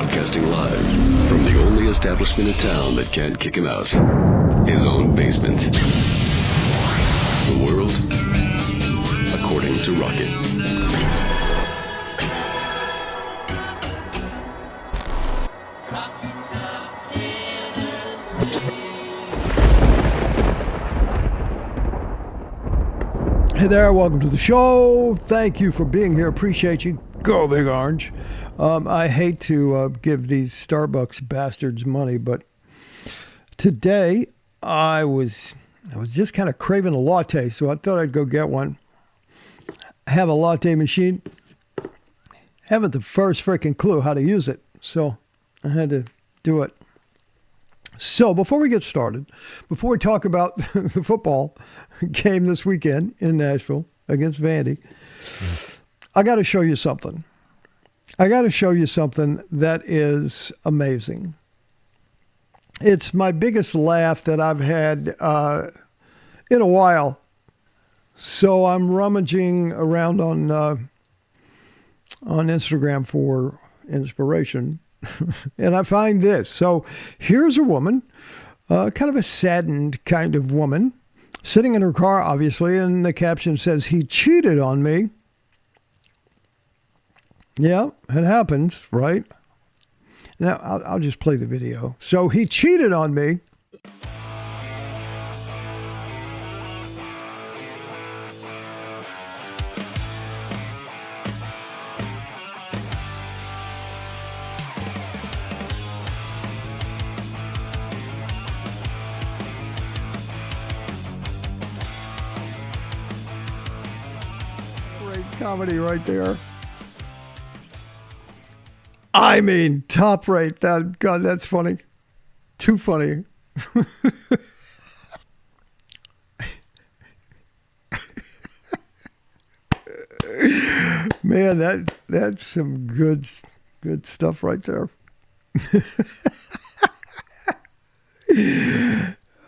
Broadcasting live from the only establishment in town that can't kick him out. His own basement. The world according to Rocket. Hey there, welcome to the show. Thank you for being here. Appreciate you. Go Big Orange. I hate to give these Starbucks bastards money, but today I was just kind of craving a latte, so I thought I'd go get one. I have a latte machine. Haven't the first freaking clue how to use it, so I had to do it. So before we get started, before we talk about the football game this weekend in Nashville against Vandy, I got to show you something. I got to show you something that is amazing. It's my biggest laugh that I've had in a while. So I'm rummaging around on Instagram for inspiration. And I find this. So here's a woman, kind of a saddened kind of woman, sitting in her car, obviously, and the caption says, "He cheated on me." Yeah, it happens, right? Now, I'll just play the video. So he cheated on me. Comedy right there. I mean, top rate. God, that's funny. Too funny. Man, that's some good stuff right there.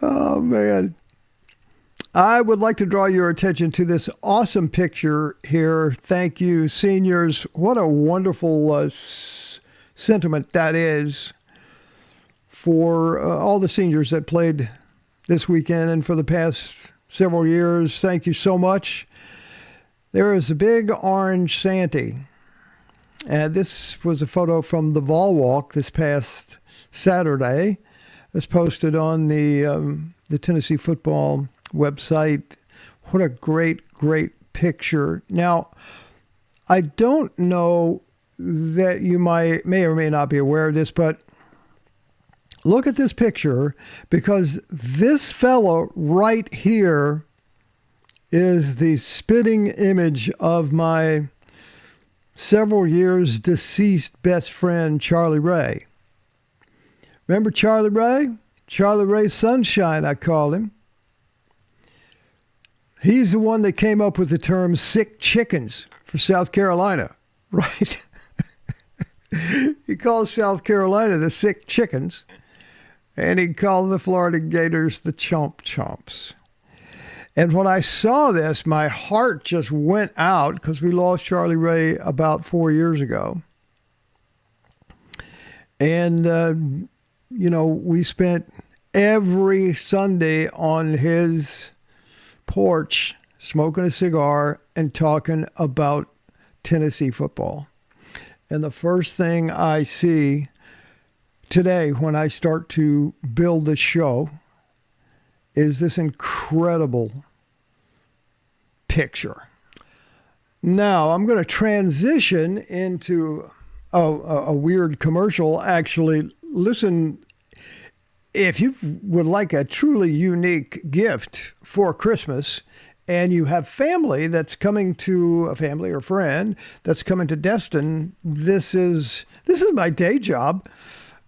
Oh man. I would like to draw your attention to this awesome picture here. Thank you, seniors. What a wonderful sentiment that is for all the seniors that played this weekend and for the past several years. Thank you so much. There is a big orange Santy. And this was a photo from the Vol Walk this past Saturday. It's posted on the Tennessee football website. What a great picture. Now, I don't know that you may or may not be aware of this, but look at this picture, because this fellow right here is the spitting image of my several years deceased best friend, Charlie Ray. Remember Charlie Ray? Charlie Ray Sunshine, I called him. He's the one that came up with the term sick chickens for South Carolina, right? He calls South Carolina the sick chickens, and he called the Florida Gators the chomp chomps. And when I saw this, my heart just went out, because we lost Charlie Ray about 4 years ago. And, we spent every Sunday on his porch smoking a cigar and talking about Tennessee football. And the first thing I see today when I start to build this show is this incredible picture. Now I'm going to transition into a weird commercial. Actually, listen, if you would like a truly unique gift for Christmas, and you have family that's coming to a family or friend that's coming to Destin, this is my day job,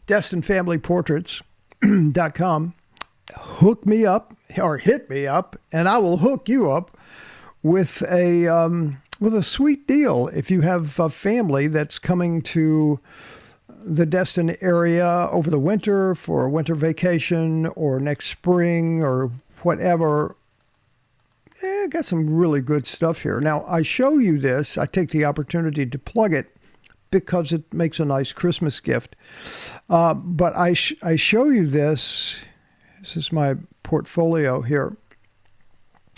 DestinFamilyPortraits.com. Hook me up or hit me up, and I will hook you up with a sweet deal if you have a family that's coming to the Destin area over the winter for a winter vacation or next spring or whatever. Got some really good stuff here. Now, I show you this. I take the opportunity to plug it because it makes a nice Christmas gift. But I show you this. This is my portfolio here.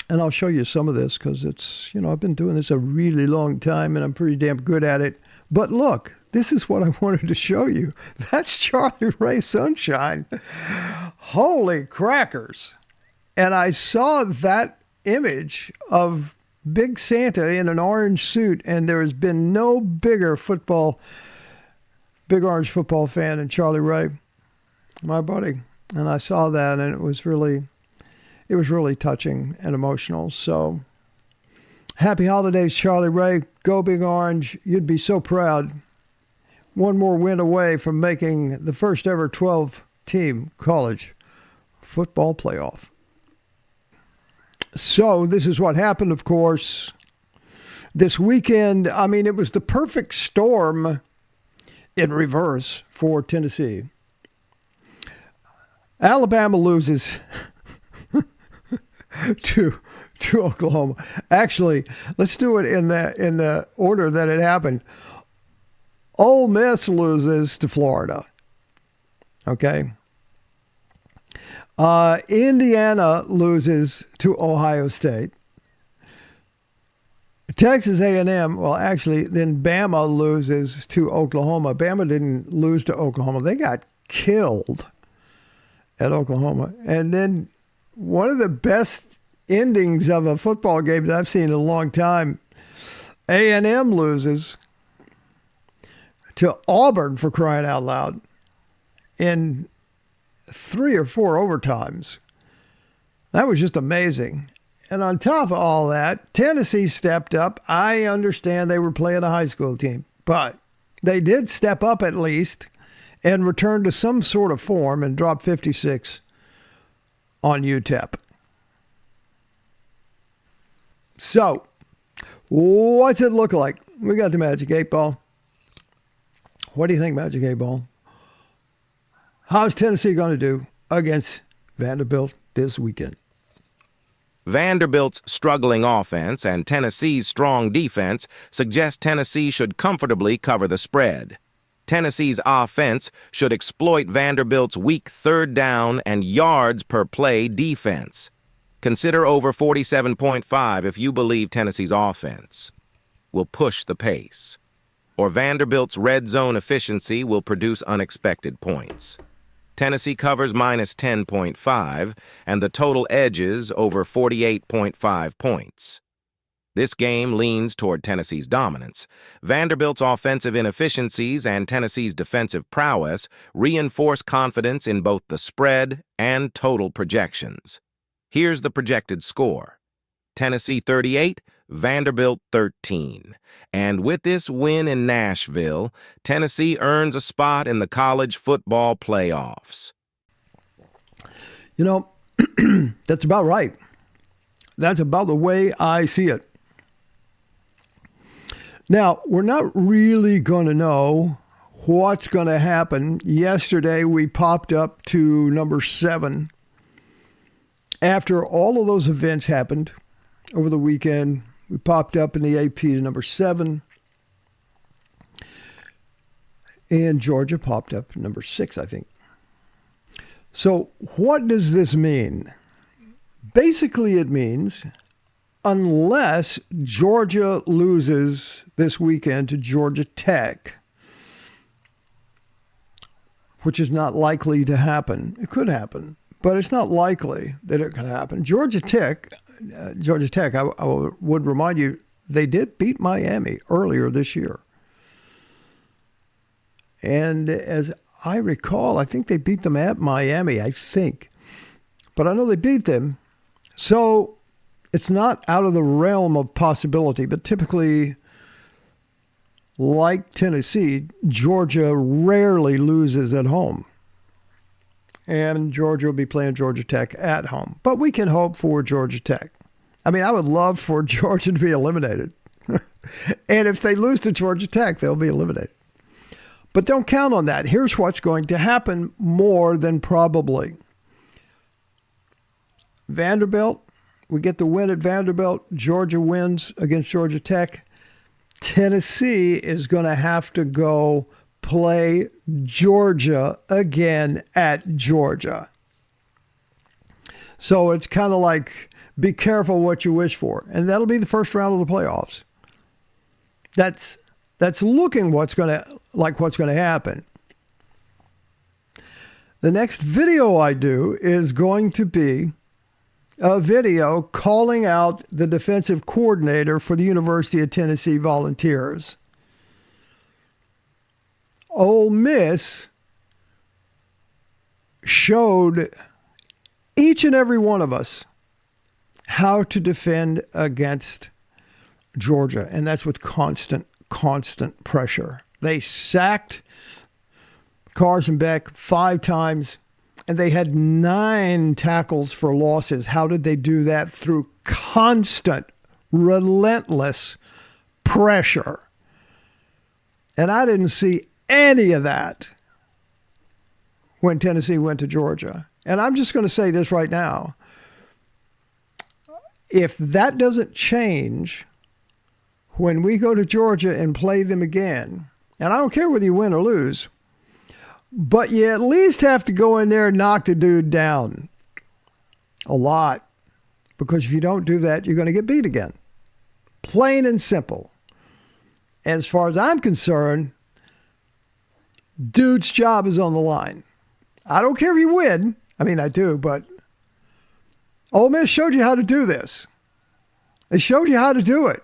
And I'll show you some of this because it's, I've been doing this a really long time and I'm pretty damn good at it. But look, this is what I wanted to show you. That's Charlie Ray Sunshine. Holy crackers. And I saw that image of Big Santa in an orange suit, and there has been no big orange football fan than Charlie Ray, my buddy. And I saw that, and it was really touching and emotional. So happy holidays, Charlie Ray. Go Big Orange. You'd be so proud. One more win away from making the first ever 12-team college football playoff. So this is what happened, of course, this weekend. I mean, it was the perfect storm in reverse for Tennessee. Alabama loses to Oklahoma. Actually, let's do it in the order that it happened. Ole Miss loses to Florida. Okay. Indiana loses to Ohio State. Texas A&M, well, actually, then Bama loses to Oklahoma. Bama didn't lose to Oklahoma. They got killed at Oklahoma. And then one of the best endings of a football game that I've seen in a long time, A&M loses to Auburn, for crying out loud, in 3 or 4 overtimes. That was just amazing. And on top of all that, Tennessee stepped up. I understand they were playing a high school team, but they did step up at least and return to some sort of form and drop 56 on UTEP. So, what's it look like? We got the Magic 8 Ball. What do you think, Magic 8 Ball? How's Tennessee going to do against Vanderbilt this weekend? Vanderbilt's struggling offense and Tennessee's strong defense suggest Tennessee should comfortably cover the spread. Tennessee's offense should exploit Vanderbilt's weak third down and yards per play defense. Consider over 47.5 if you believe Tennessee's offense will push the pace, or Vanderbilt's red zone efficiency will produce unexpected points. Tennessee covers minus 10.5, and the total edges over 48.5 points. This game leans toward Tennessee's dominance. Vanderbilt's offensive inefficiencies and Tennessee's defensive prowess reinforce confidence in both the spread and total projections. Here's the projected score. Tennessee 38, Vanderbilt 13. And with this win in Nashville, Tennessee earns a spot in the college football playoffs. That's about right. That's about the way I see it. Now, we're not really going to know what's going to happen. Yesterday, we popped up to number 7. After all of those events happened over the weekend, we popped up in the AP to number 7. And Georgia popped up number 6, I think. So what does this mean? Basically, it means unless Georgia loses this weekend to Georgia Tech, which is not likely to happen. It could happen, but it's not likely that it could happen. Georgia Tech, I would remind you, they did beat Miami earlier this year. And as I recall, I think they beat them at Miami, I think. But I know they beat them. So it's not out of the realm of possibility, but typically, like Tennessee, Georgia rarely loses at home. And Georgia will be playing Georgia Tech at home. But we can hope for Georgia Tech. I mean, I would love for Georgia to be eliminated. And if they lose to Georgia Tech, they'll be eliminated. But don't count on that. Here's what's going to happen more than probably. Vanderbilt, we get the win at Vanderbilt. Georgia wins against Georgia Tech. Tennessee is going to have to go play Georgia again at Georgia. So it's kind of like, be careful what you wish for. And that'll be the first round of the playoffs. That's looking what's going to happen. The next video I do is going to be a video calling out the defensive coordinator for the University of Tennessee Volunteers. Ole Miss showed each and every one of us how to defend against Georgia, and that's with constant pressure. They sacked Carson Beck 5 times, and they had 9 tackles for losses. How did they do that? Through constant, relentless pressure. And I didn't see any of that when Tennessee went to Georgia. And I'm just going to say this right now. If that doesn't change when we go to Georgia and play them again, and I don't care whether you win or lose, but you at least have to go in there and knock the dude down a lot. Because if you don't do that, you're going to get beat again. Plain and simple. As far as I'm concerned, dude's job is on the line. I don't care if you win. I mean, I do, but Ole Miss showed you how to do this. They showed you how to do it.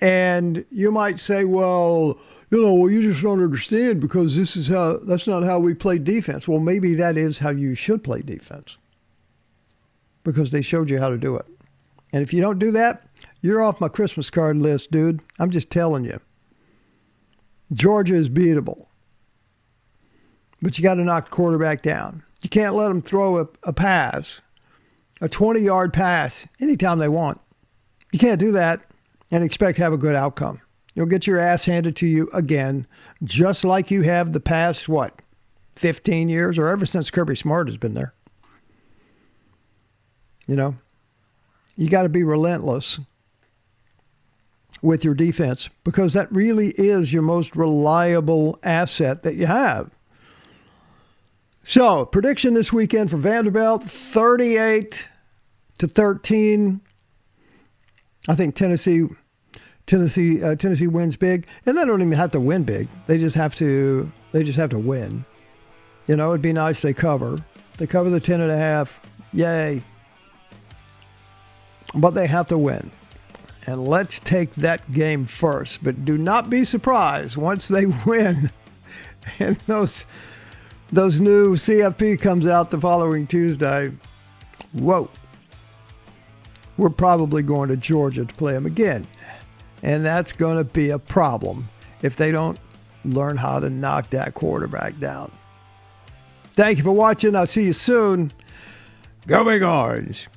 And you might say, well, you just don't understand because that's not how we play defense. Well, maybe that is how you should play defense. Because they showed you how to do it. And if you don't do that, you're off my Christmas card list, dude. I'm just telling you. Georgia is beatable. But you got to knock the quarterback down. You can't let them throw a pass, a 20-yard pass, anytime they want. You can't do that and expect to have a good outcome. You'll get your ass handed to you again, just like you have the past, 15 years or ever since Kirby Smart has been there. You got to be relentless with your defense because that really is your most reliable asset that you have. So, prediction this weekend for Vanderbilt, 38-13. I think Tennessee wins big, and they don't even have to win big. They just have to win. It'd be nice if they cover. They cover the 10.5. Yay. But they have to win. And let's take that game first. But do not be surprised once they win and those new CFP comes out the following Tuesday. Whoa. We're probably going to Georgia to play them again. And that's going to be a problem if they don't learn how to knock that quarterback down. Thank you for watching. I'll see you soon. Go Big Orange.